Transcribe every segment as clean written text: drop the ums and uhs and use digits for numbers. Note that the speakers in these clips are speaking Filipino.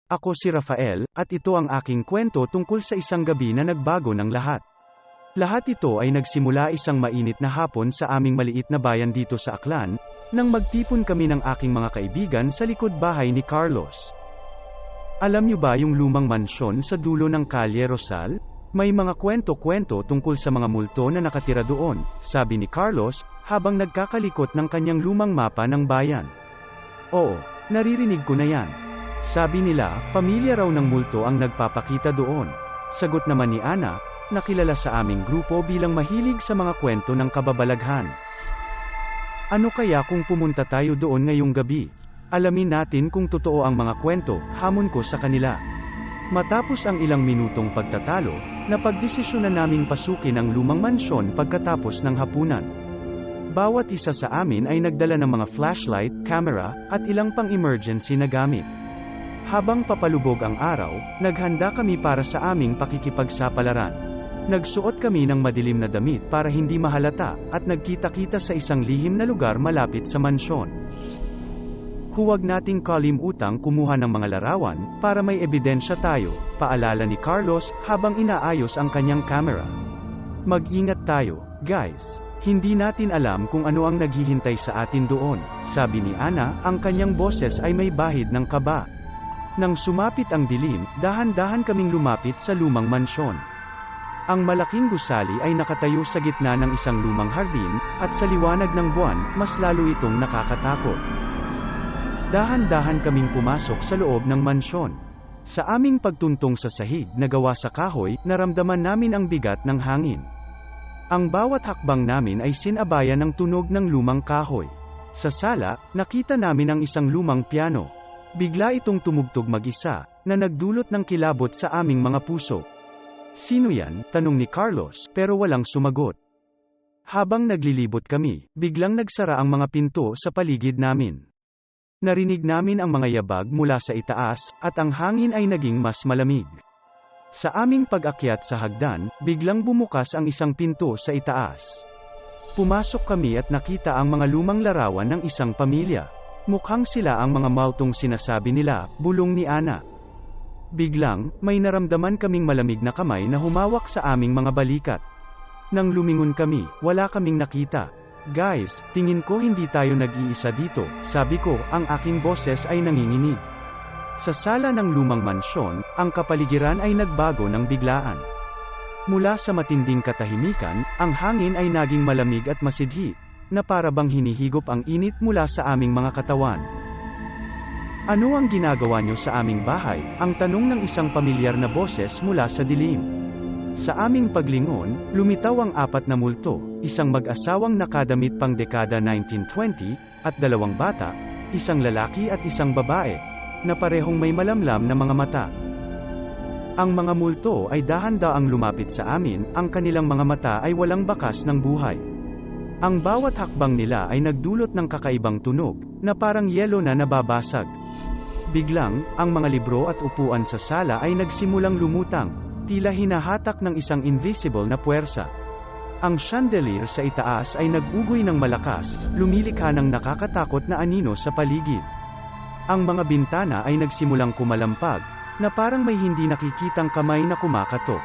Ako si Rafael, at ito ang aking kwento tungkol sa isang gabi na nagbago ng lahat. Lahat ito ay nagsimula isang mainit na hapon sa aming maliit na bayan dito sa Aklan, nang magtipon kami ng aking mga kaibigan sa likod bahay ni Carlos. Alam niyo ba yung lumang mansyon sa dulo ng Kalye Rosal? May mga kwento-kwento tungkol sa mga multo na nakatira doon, sabi ni Carlos, habang nagkakalikot ng kanyang lumang mapa ng bayan. Oo, naririnig ko na yan. Sabi nila, pamilya raw ng multo ang nagpapakita doon. Sagot naman ni Ana, nakilala sa aming grupo bilang mahilig sa mga kwento ng kababalaghan. Ano kaya kung pumunta tayo doon ngayong gabi? Alamin natin kung totoo ang mga kwento, hamon ko sa kanila. Matapos ang ilang minutong pagtatalo, napagdesisyonan naming pasukin ang lumang mansyon pagkatapos ng hapunan. Bawat isa sa amin ay nagdala ng mga flashlight, camera, at ilang pang-emergency na gamit. Habang papalubog ang araw, naghanda kami para sa aming pakikipagsapalaran. Nagsuot kami ng madilim na damit para hindi mahalata, at nagkita-kita sa isang lihim na lugar malapit sa mansyon. Huwag nating kalimutang kumuha ng mga larawan, para may ebidensya tayo, paalala ni Carlos, habang inaayos ang kanyang camera. Mag-ingat tayo, guys. Hindi natin alam kung ano ang naghihintay sa atin doon, sabi ni Ana, ang kanyang boses ay may bahid ng kaba. Nang sumapit ang dilim, dahan-dahan kaming lumapit sa lumang mansyon. Ang malaking gusali ay nakatayo sa gitna ng isang lumang hardin, at sa liwanag ng buwan, mas lalo itong nakakatakot. Dahan-dahan kaming pumasok sa loob ng mansyon. Sa aming pagtuntong sa sahig na gawa sa kahoy, naramdaman namin ang bigat ng hangin. Ang bawat hakbang namin ay sinabayan ng tunog ng lumang kahoy. Sa sala, nakita namin ang isang lumang piano. Bigla itong tumugtog mag-isa, na nagdulot ng kilabot sa aming mga puso. Sino yan? Tanong ni Carlos, pero walang sumagot. Habang naglilibot kami, biglang nagsara ang mga pinto sa paligid namin. Narinig namin ang mga yabag mula sa itaas, at ang hangin ay naging mas malamig. Sa aming pag-akyat sa hagdan, biglang bumukas ang isang pinto sa itaas. Pumasok kami at nakita ang mga lumang larawan ng isang pamilya. Mukhang sila ang mga multong sinasabi nila, bulong ni Ana. Biglang, may naramdaman kaming malamig na kamay na humawak sa aming mga balikat. Nang lumingon kami, wala kaming nakita. Guys, tingin ko hindi tayo nag-iisa dito, sabi ko, ang aking boses ay nanginginig. Sa sala ng lumang mansyon, ang kapaligiran ay nagbago ng biglaan. Mula sa matinding katahimikan, ang hangin ay naging malamig at masidhi, na para bang hinihigop ang init mula sa aming mga katawan. Ano ang ginagawa niyo sa aming bahay? Ang tanong ng isang pamilyar na boses mula sa dilim. Sa aming paglingon, lumitaw ang apat na multo, isang mag-asawang nakadamit pang dekada 1920, at dalawang bata, isang lalaki at isang babae, na parehong may malamlam na mga mata. Ang mga multo ay dahan-daang lumapit sa amin, ang kanilang mga mata ay walang bakas ng buhay. Ang bawat hakbang nila ay nagdulot ng kakaibang tunog, na parang yelo na nababasag. Biglang, ang mga libro at upuan sa sala ay nagsimulang lumutang, tila hinahatak ng isang invisible na puwersa. Ang chandelier sa itaas ay nag-ugoy ng malakas, lumilikha ng nakakatakot na anino sa paligid. Ang mga bintana ay nagsimulang kumalampag, na parang may hindi nakikitang kamay na kumakatok.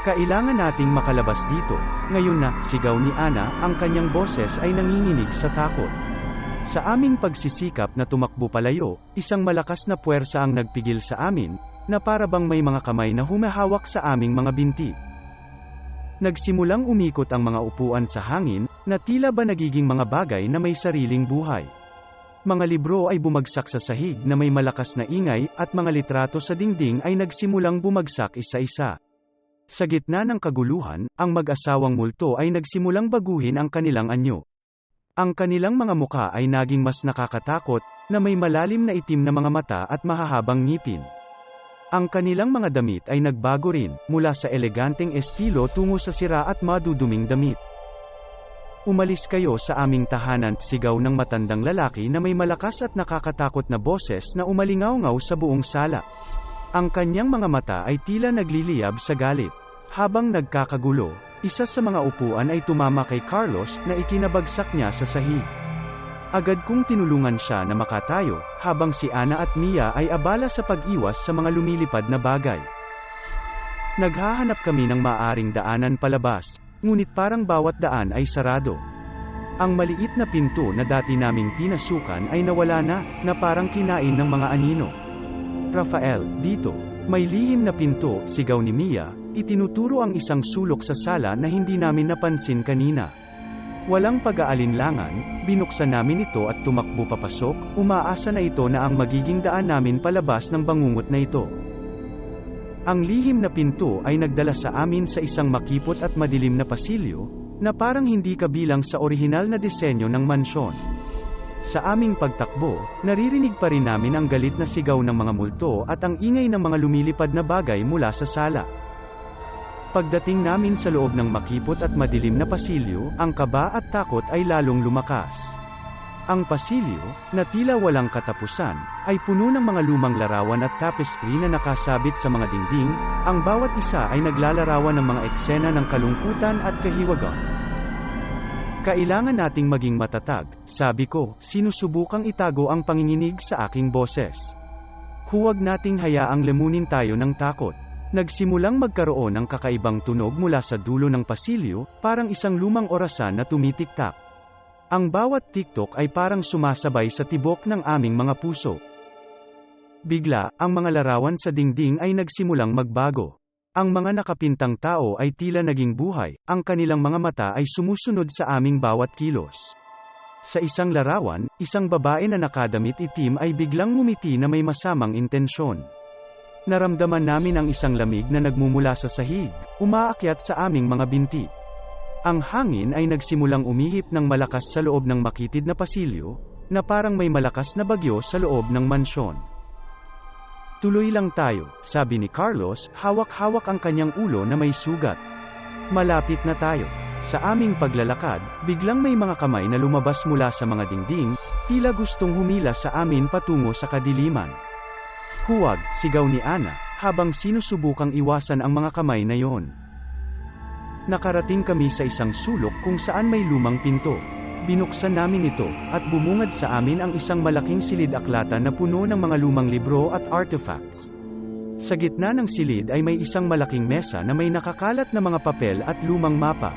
Kailangan nating makalabas dito, ngayon na, sigaw ni Ana, ang kanyang boses ay nanginginig sa takot. Sa aming pagsisikap na tumakbo palayo, isang malakas na puwersa ang nagpigil sa amin, na para bang may mga kamay na humahawak sa aming mga binti. Nagsimulang umikot ang mga upuan sa hangin, na tila ba nagiging mga bagay na may sariling buhay. Mga libro ay bumagsak sa sahig na may malakas na ingay, at mga litrato sa dingding ay nagsimulang bumagsak isa-isa. Sa gitna ng kaguluhan, ang mag-asawang multo ay nagsimulang baguhin ang kanilang anyo. Ang kanilang mga muka ay naging mas nakakatakot, na may malalim na itim na mga mata at mahahabang ngipin. Ang kanilang mga damit ay nagbago rin, mula sa eleganteng estilo tungo sa sira at maduduming damit. Umalis kayo sa aming tahanan, sigaw ng matandang lalaki na may malakas at nakakatakot na boses na umalingaw-ngaw sa buong sala. Ang kanyang mga mata ay tila nagliliyab sa galit. Habang nagkakagulo, isa sa mga upuan ay tumama kay Carlos na ikinabagsak niya sa sahig. Agad kong tinulungan siya na makatayo, habang si Ana at Mia ay abala sa pag-iwas sa mga lumilipad na bagay. Naghahanap kami ng maaaring daanan palabas, ngunit parang bawat daan ay sarado. Ang maliit na pinto na dati naming pinasukan ay nawala na parang kinain ng mga anino. Rafael, dito, may lihim na pinto, sigaw ni Mia, itinuturo ang isang sulok sa sala na hindi namin napansin kanina. Walang pag-aalinlangan, binuksan namin ito at tumakbo papasok, umaasa na ito na ang magiging daan namin palabas ng bangungot na ito. Ang lihim na pinto ay nagdala sa amin sa isang makipot at madilim na pasilyo, na parang hindi kabilang sa orihinal na disenyo ng mansyon. Sa aming pagtakbo, naririnig pa rin namin ang galit na sigaw ng mga multo at ang ingay ng mga lumilipad na bagay mula sa sala. Pagdating namin sa loob ng makipot at madilim na pasilyo, ang kaba at takot ay lalong lumakas. Ang pasilyo, na tila walang katapusan, ay puno ng mga lumang larawan at tapestry na nakasabit sa mga dingding, ang bawat isa ay naglalarawan ng mga eksena ng kalungkutan at kahiwagan. Kailangan nating maging matatag, sabi ko, sinusubukang itago ang panginginig sa aking boses. Huwag nating hayaang lemunin tayo ng takot. Nagsimulang magkaroon ng kakaibang tunog mula sa dulo ng pasilyo, parang isang lumang orasan na tumitiktak. Ang bawat tiktok ay parang sumasabay sa tibok ng aming mga puso. Bigla, ang mga larawan sa dingding ay nagsimulang magbago. Ang mga nakapintang tao ay tila naging buhay, ang kanilang mga mata ay sumusunod sa aming bawat kilos. Sa isang larawan, isang babae na nakadamit itim ay biglang ngumiti na may masamang intensyon. Naramdaman namin ang isang lamig na nagmumula sa sahig, umaakyat sa aming mga binti. Ang hangin ay nagsimulang umihip ng malakas sa loob ng makitid na pasilyo, na parang may malakas na bagyo sa loob ng mansyon. Tuloy lang tayo, sabi ni Carlos, hawak-hawak ang kanyang ulo na may sugat. Malapit na tayo. Sa aming paglalakad, biglang may mga kamay na lumabas mula sa mga dingding, tila gustong humila sa amin patungo sa kadiliman. Huwag, sigaw ni Ana, habang sinusubukang iwasan ang mga kamay na yon. Nakarating kami sa isang sulok kung saan may lumang pinto. Binuksan namin ito, at bumungad sa amin ang isang malaking silid-aklatan na puno ng mga lumang libro at artifacts. Sa gitna ng silid ay may isang malaking mesa na may nakakalat na mga papel at lumang mapa.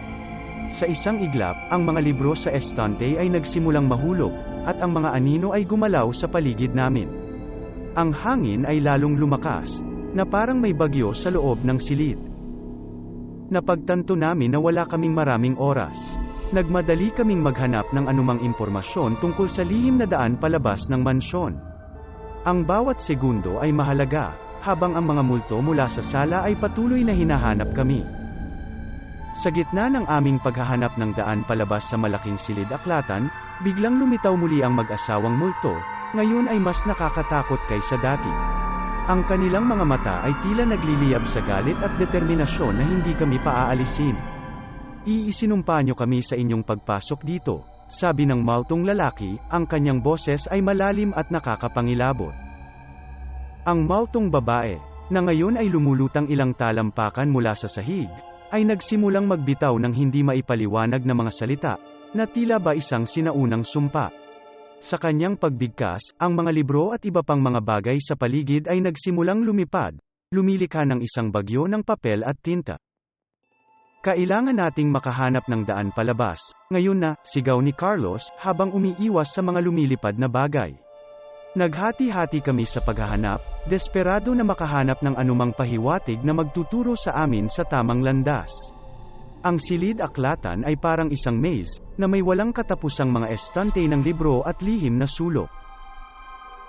Sa isang iglap, ang mga libro sa estante ay nagsimulang mahulog, at ang mga anino ay gumalaw sa paligid namin. Ang hangin ay lalong lumakas, na parang may bagyo sa loob ng silid. Napagtanto namin na wala kaming maraming oras. Nagmadali kaming maghanap ng anumang impormasyon tungkol sa lihim na daan palabas ng mansyon. Ang bawat segundo ay mahalaga, habang ang mga multo mula sa sala ay patuloy na hinahanap kami. Sa gitna ng aming paghahanap ng daan palabas sa malaking silid-aklatan, biglang lumitaw muli ang mag-asawang multo, ngayon ay mas nakakatakot kaysa dati. Ang kanilang mga mata ay tila nagliliyab sa galit at determinasyon na hindi kami paaalisin. Iisinumpa niyo kami sa inyong pagpasok dito, sabi ng maltong lalaki, ang kanyang boses ay malalim at nakakapangilabot. Ang maltong babae, na ngayon ay lumulutang ilang talampakan mula sa sahig, ay nagsimulang magbitaw ng hindi maipaliwanag na mga salita, na tila ba isang sinaunang sumpa. Sa kanyang pagbigkas, ang mga libro at iba pang mga bagay sa paligid ay nagsimulang lumipad, lumilikha ng isang bagyo ng papel at tinta. Kailangan nating makahanap ng daan palabas, ngayon na, sigaw ni Carlos, habang umiiwas sa mga lumilipad na bagay. Naghati-hati kami sa paghahanap, desperado na makahanap ng anumang pahiwatig na magtuturo sa amin sa tamang landas. Ang silid-aklatan ay parang isang maze, na may walang katapusang mga estante ng libro at lihim na sulok.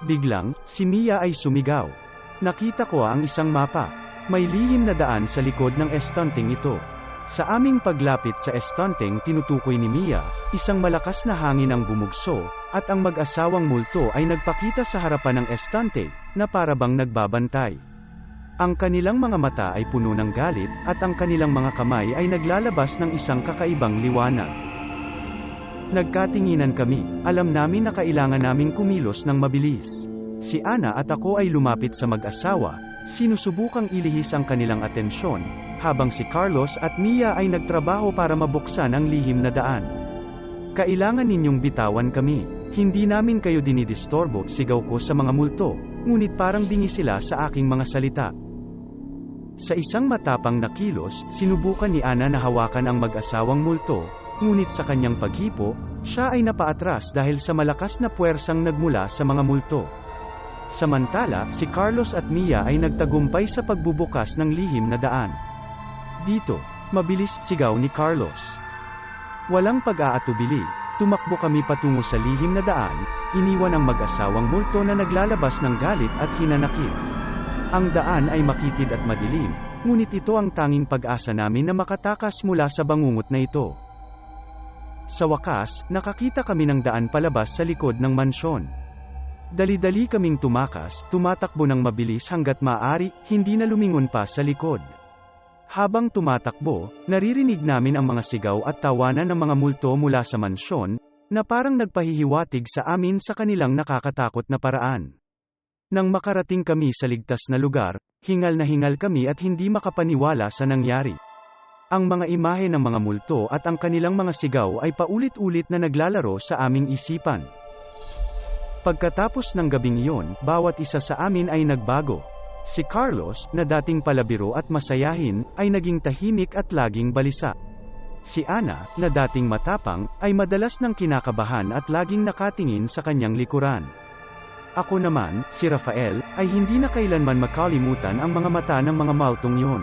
Biglang, si Mia ay sumigaw. Nakita ko ang isang mapa. May lihim na daan sa likod ng estanteng ito. Sa aming paglapit sa estanteng tinutukoy ni Mia, isang malakas na hangin ang bumugso, at ang mag-asawang multo ay nagpakita sa harapan ng estante, na parabang nagbabantay. Ang kanilang mga mata ay puno ng galit, at ang kanilang mga kamay ay naglalabas ng isang kakaibang liwanag. Nagkatinginan kami, alam namin na kailangan naming kumilos ng mabilis. Si Ana at ako ay lumapit sa mag-asawa, sinusubukang ilihis ang kanilang atensyon, habang si Carlos at Mia ay nagtrabaho para mabuksan ang lihim na daan. Kailangan ninyong bitawan kami, Hindi namin kayo dinidistorbo, sigaw ko sa mga multo, ngunit parang bingi sila sa aking mga salita. Sa isang matapang na kilos, sinubukan ni Ana na hawakan ang mag-asawang multo, ngunit sa kanyang paghipo, siya ay napaatras dahil sa malakas na puwersang nagmula sa mga multo. Samantala, si Carlos at Mia ay nagtagumpay sa pagbubukas ng lihim na daan. Dito, mabilis, sigaw ni Carlos. Walang pag-aatubili, tumakbo kami patungo sa lihim na daan, iniwan ang mag-asawang multo na naglalabas ng galit at hinanakit. Ang daan ay makitid at madilim, ngunit ito ang tanging pag-asa namin na makatakas mula sa bangungot na ito. Sa wakas, nakakita kami ng daan palabas sa likod ng mansyon. Dali-dali kaming tumakas, tumatakbo ng mabilis hanggat maaari, hindi na lumingon pa sa likod. Habang tumatakbo, naririnig namin ang mga sigaw at tawanan ng mga multo mula sa mansyon, na parang nagpahihiwatig sa amin sa kanilang nakakatakot na paraan. Nang makarating kami sa ligtas na lugar, hingal na hingal kami at hindi makapaniwala sa nangyari. Ang mga imahe ng mga multo at ang kanilang mga sigaw ay paulit-ulit na naglalaro sa aming isipan. Pagkatapos ng gabing iyon, bawat isa sa amin ay nagbago. Si Carlos, na dating palabiro at masayahin, ay naging tahimik at laging balisa. Si Ana, na dating matapang, ay madalas nang kinakabahan at laging nakatingin sa kanyang likuran. Ako naman, si Rafael, ay hindi na kailanman makalimutan ang mga mata ng mga multong yun.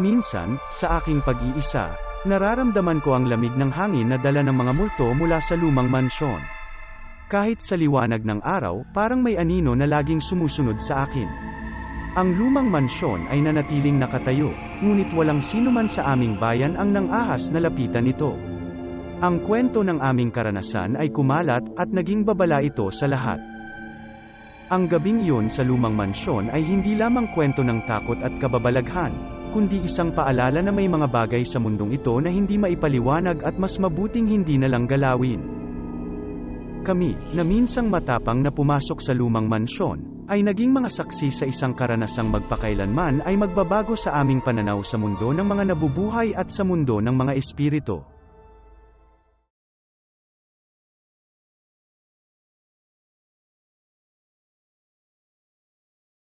Minsan, sa aking pag-iisa, nararamdaman ko ang lamig ng hangin na dala ng mga multo mula sa lumang mansyon. Kahit sa liwanag ng araw, parang may anino na laging sumusunod sa akin. Ang lumang mansyon ay nanatiling nakatayo, ngunit walang sino man sa aming bayan ang nang-ahas na lapitan ito. Ang kwento ng aming karanasan ay kumalat at naging babala ito sa lahat. Ang gabing iyon sa lumang mansyon ay hindi lamang kwento ng takot at kababalaghan, kundi isang paalala na may mga bagay sa mundong ito na hindi maipaliwanag at mas mabuting hindi na lang galawin. Kami, na minsang matapang na pumasok sa lumang mansyon, ay naging mga saksi sa isang karanasang magpakailanman ay magbabago sa aming pananaw sa mundo ng mga nabubuhay at sa mundo ng mga espiritu.